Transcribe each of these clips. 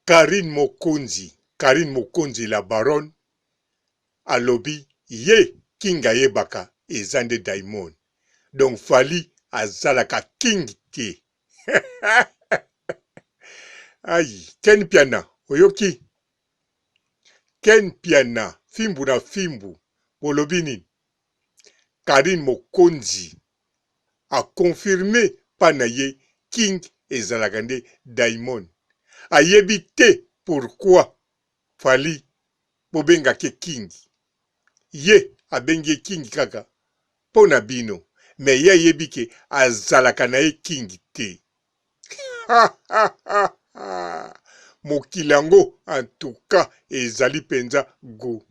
Karine Mokonzi la baronne alobi ye king ayebaka ezande Diamond. Donc fali azalaka king te. Ayi, Ken Piana, oyoki. Ken Piana, fimbu na fimbu, bolobini. Karine Mokonzi a confirmé panaye king ezalaka nde Diamond. Ayebi te pourquoi fali bobenga ke king. Ye abengi king kaka pona bino. Me ye ayebi ke azalaka na ye king te. Mokilango en tout cas ezali penza go.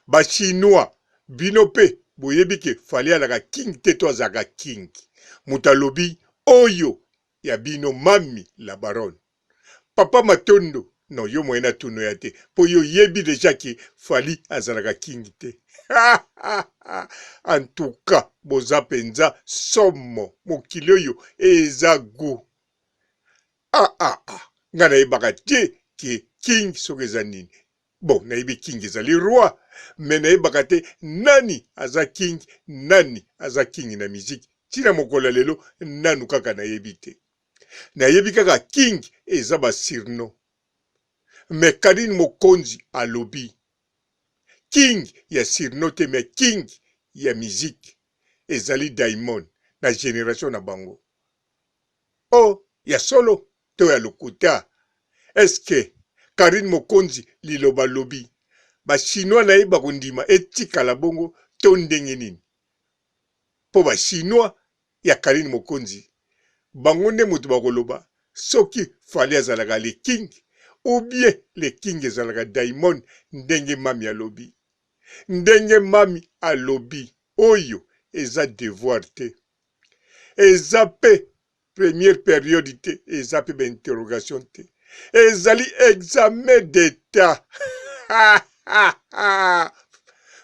Ba chinois bino pe boyebi ke fali alaka king te to azaka king. Mutalobi oyo ya bino mami la baronne. Papa Matondo non yo moyena tuno ya te. Po yo yebi deja ki fali azalaka king te. En tout cas boza penza somo mokili oyo eza go. Nga nayebaka te ki king soki eza nini. Bon, nayebi king ezali roi, me nayebaka te nani aza king, nani aza king na musique. Tina mokolo lelo nanu kaka nayebi te. Nayebi kaka king eza ba surnom. Me Karine Mokonzi alobi king ya surnom te, me king ya musique ezali Diamond na génération na bango. Oh, ya solo to ya lokuta. Eske Karine Mokonzi liloba lobi ba chinois na ye bakondima etikala bongo to ndenge nini? Po ba chinois ya Karine Mokonzi bango nde moto bakoloba soki fali azalaka le king ou bien le king ezalaka Diamond ndenge mami alobi. Ndenge mami alobi oyo eza devoir te. Eza pe première période te, eza pe ba interrogation te. Ezali examen d'état.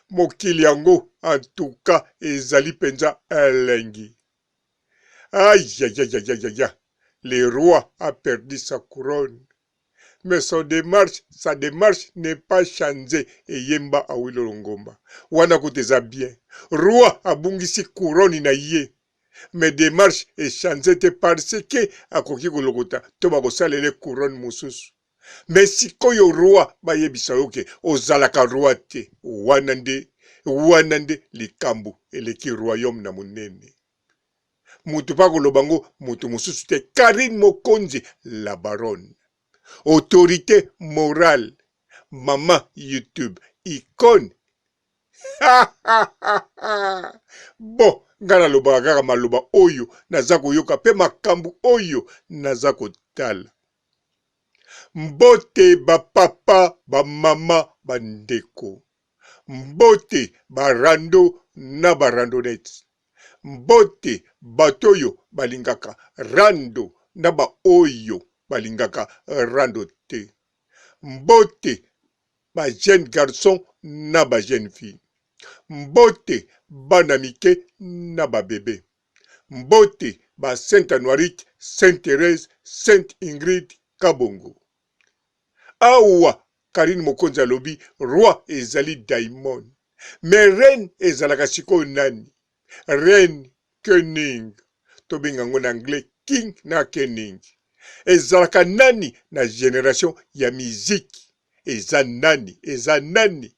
Mokili yango en tout cas ezali penza elengi. Aïe aïe aïe aïe aïe aïe. Le roi a perdu sa couronne. Mais sa démarche n'est pas changée et yemba awilo longomba. Wana kuteza bien. Roi abungisi couronne na ye. Mais démarche est changée parce que akoki kolokota to bakosalele couronne mususu. Mais sikoyo roi bayebisa yoke ozalaka roi te. Wana nde likambo eleki royaume na munene. Mutu pa kolobango mutu mususu te. Karine Mokonzi la baronne. Autorité morale. Maman YouTube. Icône. Bon, ngana loba kaka maloba oyo naza koyoka pe makambu oyo naza kotala. Mbote ba papa, ba mama, ba ndeko. Mbote ba rando na ba randonnette. Mbote batoyo balingaka rando na ba oyo balingaka rando te. Mbote ba jeune garçon na ba jeune fille. Mbote bana mike na ba bébé. Mbote ba Sainte Anoirite, Sainte Thérèse, Sainte Ingrid Kabongo. Awa Karine Mokonzi alobi roi ezali Diamond. Mais reine ezalaka sikoyo nani? Reine Kening. Tobenga ngo na anglais king na Kening. Ezalaka nani na génération ya musique? Eza nani?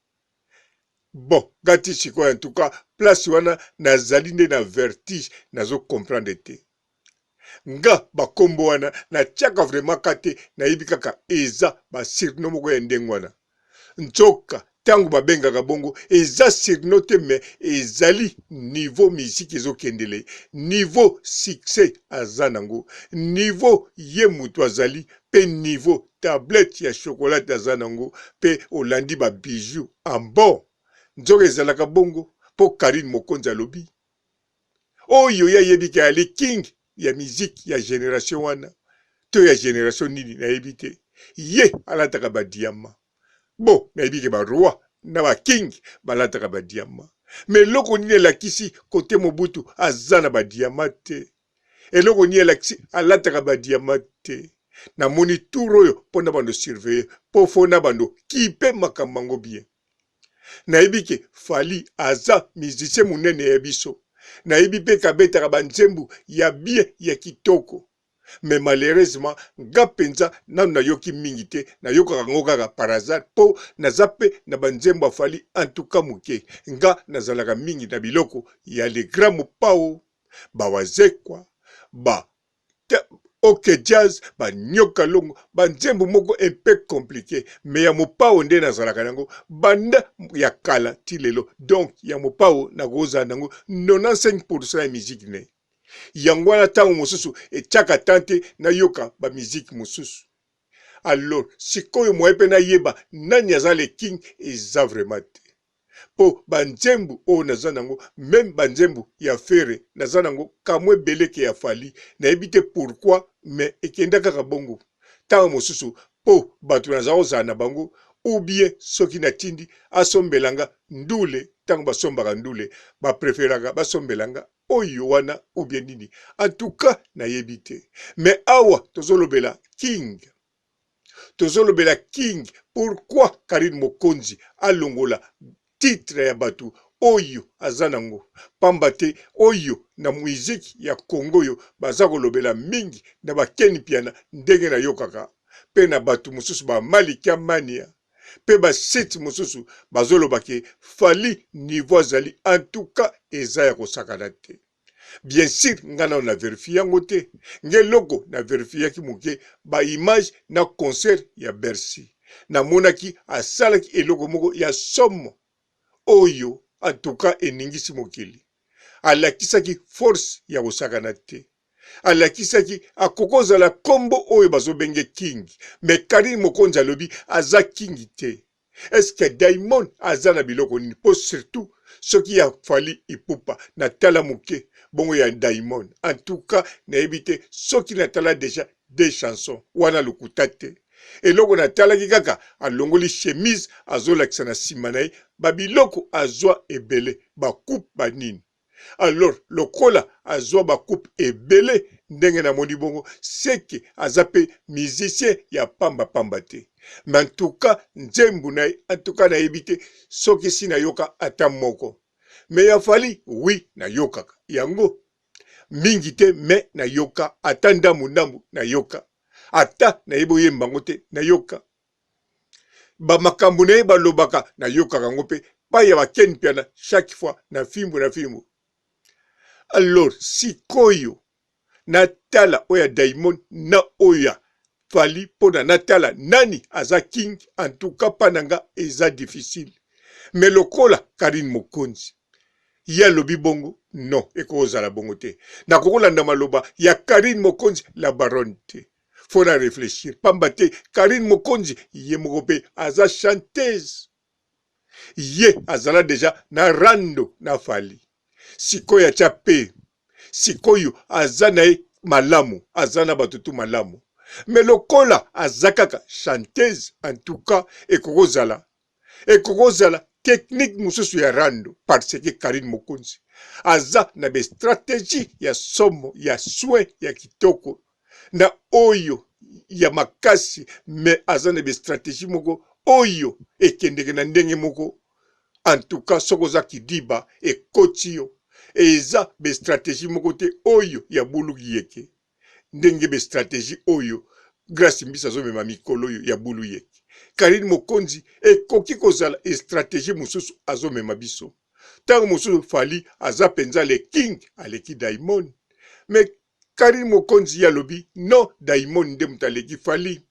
Bon, gati sikoyo en tout cas, place wana nazali nde na vertige nazo comprendre te. Nga bakombo wana na tiaka vraiment kate na yebi kaka eza ba surnom moko ya ndenge wana. Nzoka tangu babengaka bongo eza surnom te me ezali niveau musique ezokendele, niveau succès aza nango, niveau ye mutu azali pe niveau tablette ya chocolat aza nango pe olandi ba bijoux en bon. Nzoka ezalaka bongo po Karine Mokonzi alobi oyo ya yebi ka ali king ya musique ya génération wana to ya génération nini na yebi te. Ye alataka ba diamant. Bon, na yebi ke ba roi na ba king balataka ba diamant. Mais loko nini elakisi kote Mobutu aza na ba diamant te. Eloko nini elakisi alataka ba diamant te. na moni tour oyo pona bando surveiller po fona bando kipe makambango bien. Nayebi ke Fally aza musicien munene ya biso. Nayebi pe kabetaka banzembu ya bien ya kitoko. Mais malheureusement, nga penza nanu nayoki mingi te, nayokaka ngo kaka par hasard po naza pe na banzembo ya Fally en tout cas muke. Nga nazalaka mingi na biloko ya le grand mopao, ba wazekwa, ba ok jazz, ba nyoka longo, ba nzembo moko un peu compliqué, mais ya mopao nde nazalaka nango banda ya kala ti lelo. Donc ya mopao nakoza nango 95% ya musique ne. Yango wana tango mosusu etiaka tante na yoka ba musique mosusu. Alors sikoyo moye pe na yeba nani aza le king eza vraiment te. Po banzembu o naza nango, même banzembu ya fere naza nango kamwe beleke ya Fally. Nayebi te pourquoi, mais ekenda kaka bongo. Tango mosusu po bato naza kozala na bango, ou bien soki natindi asombelanga ndule, tango basombaka ndule ba preferaka basombelanga oyo wana ou bien nini. En tout cas nayebi te. Mais awa tozolobela king. Tozolobela king. Pourquoi Karine Mokonzi alongola titre ya batu oyo azanango? Pamba te oyo na muziki ya Congo yo baza kolobela mingi na bakeni piana ndenge na yokaka. Pe na batu mususu ba Malika Mania. Pe ba site mususu bazoloba ke Fally niveau azali en tout cas eza ya kosakana te. Bien sûr ngana na verifie yango te. Nge loko na verifie ki muke ba image na concert ya Bercy. Na monaki asalaki eloko moko ya somo oyo en tout cas eningisi mokili. Alakisaki force ya kosakana te. Alakisaki akokoza la kombo oyo bazobenge king. Mais Karine Mokonzi alobi aza king te. Est-ce que Diamond aza na biloko nini? Po surtout soki ya Fally ipupa na tala muke bongo ya Diamond. En tout cas nayebi te soki na tala déjà des chansons wana lukuta te. Eloko na talaki kaka alongoli chemise azolakisa na nsima na ye babiloko azwa ebele bakupe banini. Alors lokola azwa bakupe ebele ndenge na moni bongo seke aza pe musicien ya pamba pamba te. Mais en tout cas nzembu na ye en tout cas nayebi te soki si nayoka ata moko. Mais ya Fally oui nayokaka yango mingi te, mais nayoka ata ndambu nayoka. Ata na yebo ye mbango te na yoka. Ba makambu na ye balobaka na yoka kango pe pa ya bakeni piana chaque fois na fimbo. Alors sikoyo natala oya Diamond na oya Fally pona natala nani aza king, en tout cas pananga eza difficile. Mais lokola Karine Mokonzi ya lobi bongo non ekozala bongo te. Na kokolanda maloba ya Karine Mokonzi la baronne te. Faut na réfléchir. Pamba te Karine Mokonzi ye moko pe aza chanteuse. Ye azala deja na rando na Fally. Sikoyo atia pe. Sikoyo aza na ye malamu. Aza na batutu malamu. Mais lokola aza kaka chanteuse en tout cas ekokozala. Ekokozala technique mususu ya rando. Parce que Karine Mokonzi aza na be stratégie ya somo ya soin ya kitoko. Na oyo ya makasi, mais azana be stratégie moko oyo ekendeke na ndenge moko. En tout cas sokoza kidiba ekoti yo eza be stratégie moko te oyo ya buluki yeke. Ndenge be stratégie oyo grâce mbisa zo mema mikolo oyo ya bulu yeke. Karine Mokonzi ekoki kozala e stratégie mususu azo mema biso. Tango mususu Fally aza penza le king aleki Diamond. Mais Karine Mokonzi ya lobi non Diamond nde mutaleki Fally.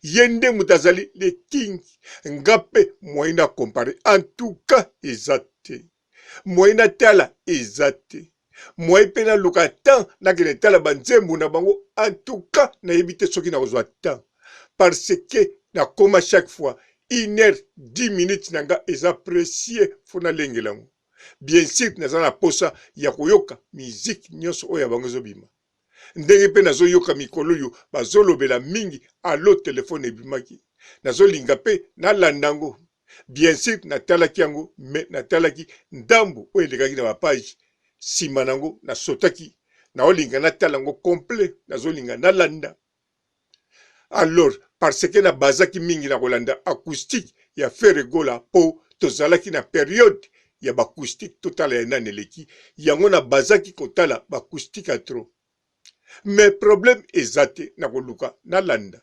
Yende mutazali le king. Ngape moyena compare. En tout cas ezate. Moyena tala ezate. Moye pena luka tan na kene tala banzembu na bango. En tout cas na yebite soki na kozwa tan. Parce que na koma chaque fois 1h10 minutes nanga eza précieux fona lengelango. Bien sûr naza na posa ya koyoka musique nyonso oya bango zobima. Ndenge pe nazo yoka mikolo yo bazolobela mingi alo telefone ebimaki. Nazo linga pe na landango. Bien sûr natalaki yango, mais natalaki ndambu oyo elekaki na page sima nango na sotaki. Na olinga na talango complet nazo linga na landa. Alors parce que na bazaki mingi na kolanda acoustique ya faire gola po tozalaki na période ya bacoustique totala ya nani eleki yango na bazaki kotala bacoustique a trop. Mais problème ezate na koluka na landa.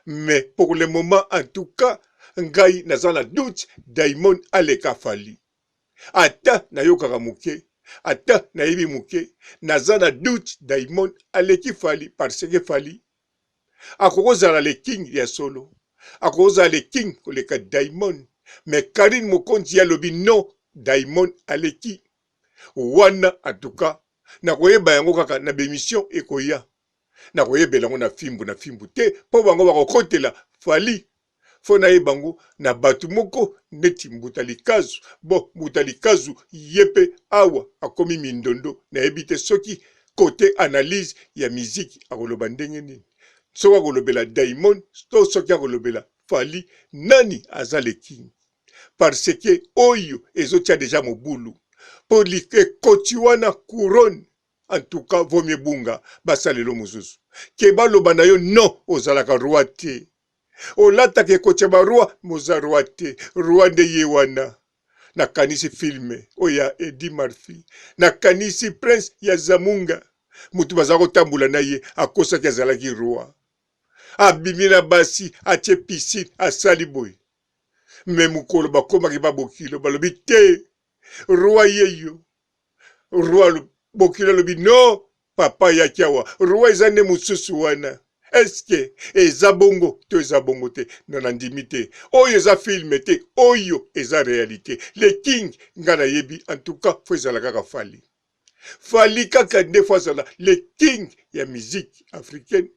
Mais pour le moment en tout cas ngai naza na doute Diamond aleka Fally. Ata na yokaka muke, ata na yebi muke, naza na doute Diamond aleki Fally parce que Fally akozala le king ya solo, akozala le king koleka Diamond. Mais Karine Mokonzi alobi non, Diamond aleki. Wana en tout cas na koyeba yango kaka na bémission ekoya. Na koyebela yango na fimbu te po bango bakokotela Fally. Fona yebango na batu moko neti Mbutalikazu. Bon, Mbutalikazu yepe awa akomi mindondo na ebite soki côté analyse ya musique akoloba ndenge nini. Soki akolobela Diamond, soki akolobela Fally, nani aza le king? Parce que oyo ezotia déjà mobulu. Pour like koti wana couronne. En tout cas, vaut mieux bunga basalelo mususu. Ke baloba na yo non ozalaka roi te. Olata ke koche ba roi moza roi te. Roi nde ye wana. Nakanisi filme oya Eddie Murphy. Nakanisi prince ya Zamunga. Mutu baza kotambula na ye akosaki azalaki roi. Abimi na basi atie piscine asali boy. Me mukolo bakomaki babokilo balobi te. Roi yeyo. Roi bokilo lobi no papa ya kiawa. Roi ezane mususu wana. Eske eza bongo to eza bongo te nanandimi te. Oyo eza filme te, oyo eza réalité. Le king ngana yebi en tout cas fo ezala kaka Fally. Fally kaka nde fo ezala le king ya musique africaine.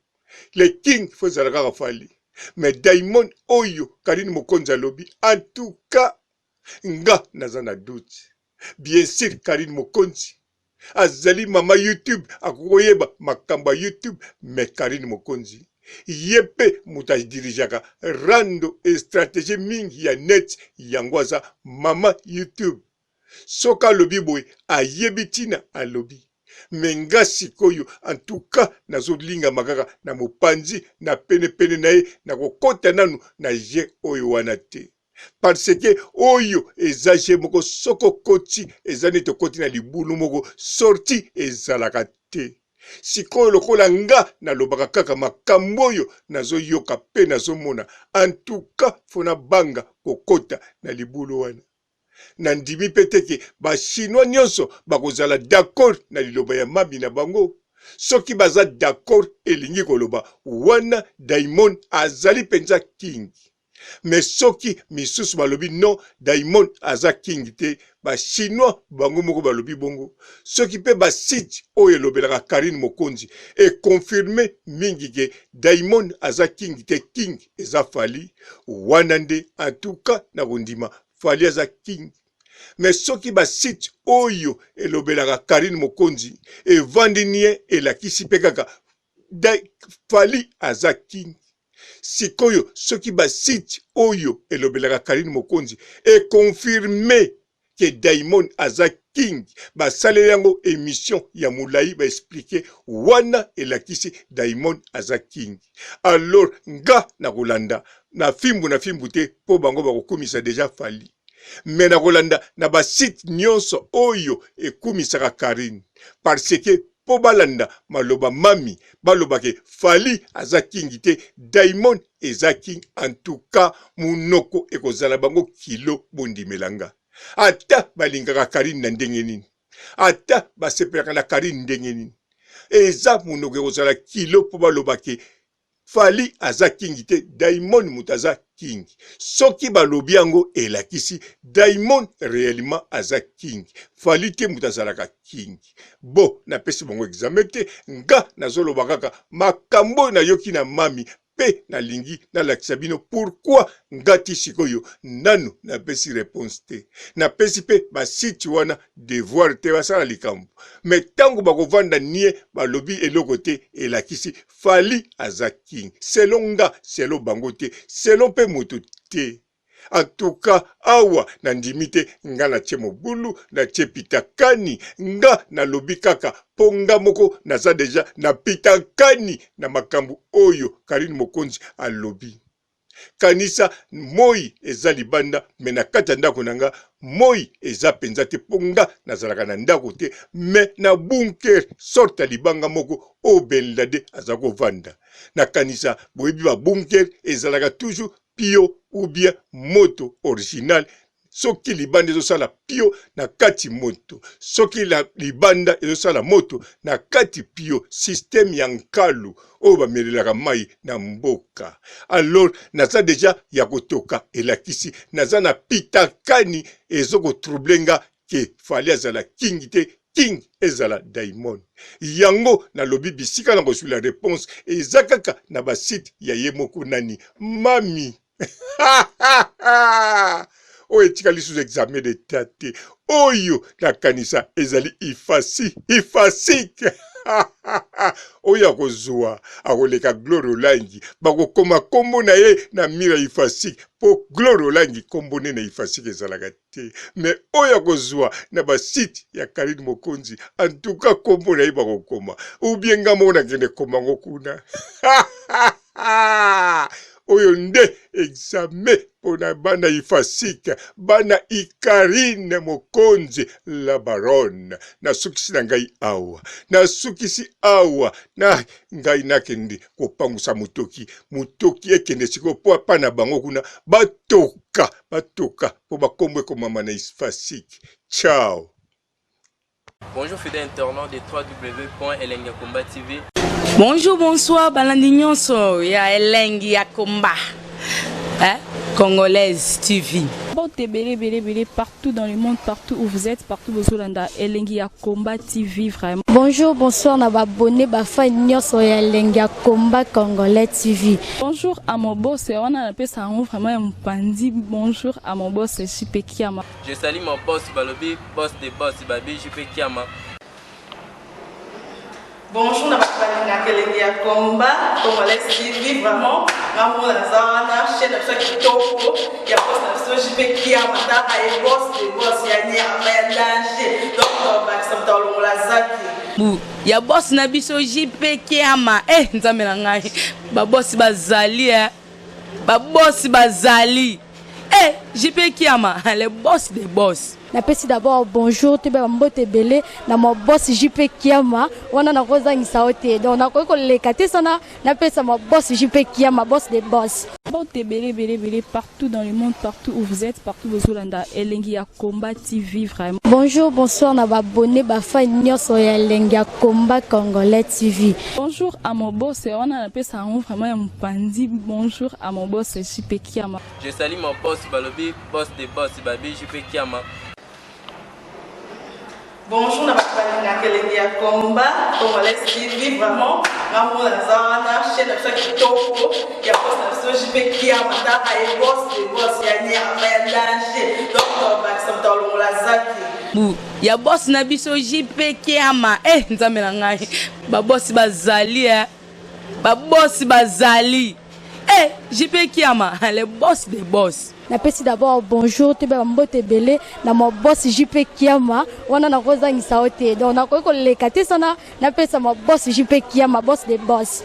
Le king fo ezala kaka Fally. Mais Diamond oyo Karine Mokonzi alobi en tout cas nga naza na doute. Bien sûr Karine Mokonzi azali mama YouTube akoyeba makamba YouTube. Mais Karine Mokonzi yepe muta dirijaka rando et stratégie mingi ya net yango aza mama YouTube. Soka lobi boy ayebi tina alobi. Menga sikoyo en tout cas nazolinga makaka na mopanzi na pene na ye na kokota nanu na je oyo wana te. Parce que oyo eza je moko soko koti eza nete koti na libulu moko sorti ezalaka te. Sikoyo lokola nga na lobaka kaka makambo oyo nazoyoka pe nazomona. En tout cas fona banga kokota na libulu wana. Nandimi peteke ba chinois nyonso bakozala d'accord na liloba ya mami na bango. Soki baza d'accord elingi koloba wana Diamond azali penza king. Mais soki misusu balobi non Diamond aza king te, ba chinois bango moko balobi bongo. Soki pe ba site oyo lobelaka Karine Mokonzi e confirme mingi ke Diamond aza king te, king eza Fally. Wana nde en tout cas na kondima Fally aza king. Mais soki ba site oyo elobelaka Karine Mokonzi e vandinie elakisi pe kaka Fally aza king. Sikoyo soki ba site oyo elobelaka Karine Mokonzi e confirme que Diamond aza king, ba saleli yango émission ya mulai ba expliquer wana elakisi Diamond aza king. Alors nga na kolanda na fimbu te po bango bakokumisa déjà Fally. Mais na kolanda na ba site nyonso oyo ekumisaka Karine. Parce que po balanda maloba mami baloba ke Fally aza king te, Diamond eza king. En tout cas munoko ekozala bango kilo bondimelanga. Ata balingaka Karine na ndenge nini, ata basepelaka na Karine ndenge nini, eza munoko ekozala kilo po baloba ke Fally aza king te, Diamond mutu aza king. Soki balobi yango elakisi Diamond réellement aza king, Fally te mutu azalaka king. Bon, napesi bango examen te, nga nazoloba kaka makambo na yoki na mami pe nalingi nalakisa bino pourquoi ngati sikoyo nanu napesi réponse te. Napesi pe basiti wana devoir te basala likambo. Mais tango bakovanda nie balobi eloko te elakisi Fally aza king. Selon nga, selon bango te, selon pe moto te. En tout cas, awa na ndimite nga na tie mobulu na tie pitakani nga na lobi kaka ponga moko naza deja na pitakani na makambu oyo Karine Mokonzi alobi. Kanisa moi eza libanda me na kati ya ndako nanga moi eza penza te ponga nazalaka na ndako te me na bunker sorte libanga moko o belade aza kovanda. Na kanisa boyebi ba bunker ezalaka toujours pio ou bien moto original. Soki libanda ezosala pio na kati moto, soki libanda ezosala moto na kati pio, système ya nkalu oyo bamelelaka mai na mboka. Alors naza deja ya kotoka elakisi, naza na pitakani ezoko troublenga ke fali azala king te, king ezala daimon. Yango na lobi bisika na kosu la réponse eza kaka na basite ya ye moko nani mami. Oyo etikali sous examen de tate oyo na kanisa ezali ifasike oyo akozwa akoleka Gloire Olangi bakokoma kombo na ye na mira ifasike po Gloire Olangi kombo ne na ifasike ezalaka te me oyo akozwa na basite ya Karine Mokonzi en tout cas kombo na ye bakokoma ou bien nga moko nakende komango kuna oyo nde examen pona bana ifasika bana Karine Mokonzi la baronne na sukisi na ngai awa na sukisi awa na ngai nakende kopangusa mutoki ekende siko po pa na bango kuna batoka po bakombo ekomama na ifasika. Ciao. Bonjour fidèles internautes de www.elengiakomba TV. Bonjour, bonsoir, balandi nyonso ya Elengi ya Komba, Congolaise TV. Bon, belé partout dans le monde, partout où vous êtes, partout où vous êtes, Elengi ya Komba TV vraiment. Bonjour, bonsoir, na abonné bafa nyonso ya Elengi ya Komba Congolais TV. Bonjour à mon boss, on a appelé ça vraiment un pandi. Bonjour à mon boss, JP Kiama. Je salue mon boss Balobi, boss des boss Babi, JP Kiama. Bonjour, na Elengi ya Komba Congolais TV vraiment. Ngamo na zana chaîne na chaque toko ya boss na JP Kiama ta ay boss des boss ya nya ya danger. Donc ba samta longola zaki. Ya boss na biso JP Kiama nzambe na ngai ba boss bazali ba boss bazali JP Kiama le boss des boss. Napesi d'abord bonjour te ba mbote belé na mo boss JP Kiama wana na kozangisa ote donc na ko leka te sana napesa mo boss JP Kiama boss des boss. Bon, belé partout dans le monde, partout où vous êtes, partout où vous êtes, Elengi ya Komba TV vraiment. Bonjour, bonsoir, na abonné bafa nyonso ya Elengi ya Komba Congolais TV. Bonjour à mon boss, on a appelé ça vraiment un pandi. Bonjour à mon boss JP Kiama. Je salue mon boss Balobi, boss des boss Babi, JP Kiama. Bonjour, na Elengi ya Komba Congolais TV vraiment. Ngamo na zana chaîne na chaque toko ya boss na JP Kiama ta ay boss des boss ya nya ya danger. Donc ba samta longola zaki. Ya boss na biso JP Kiama nzambe na ngai ba boss bazali ba boss bazali JP Kiama le boss des boss. Napesi d'abord bonjour te ba mbote belé na mo boss JP Kiama wana na kozangisa ote donc na ko leka te sana napesa mo boss JP Kiama boss des boss.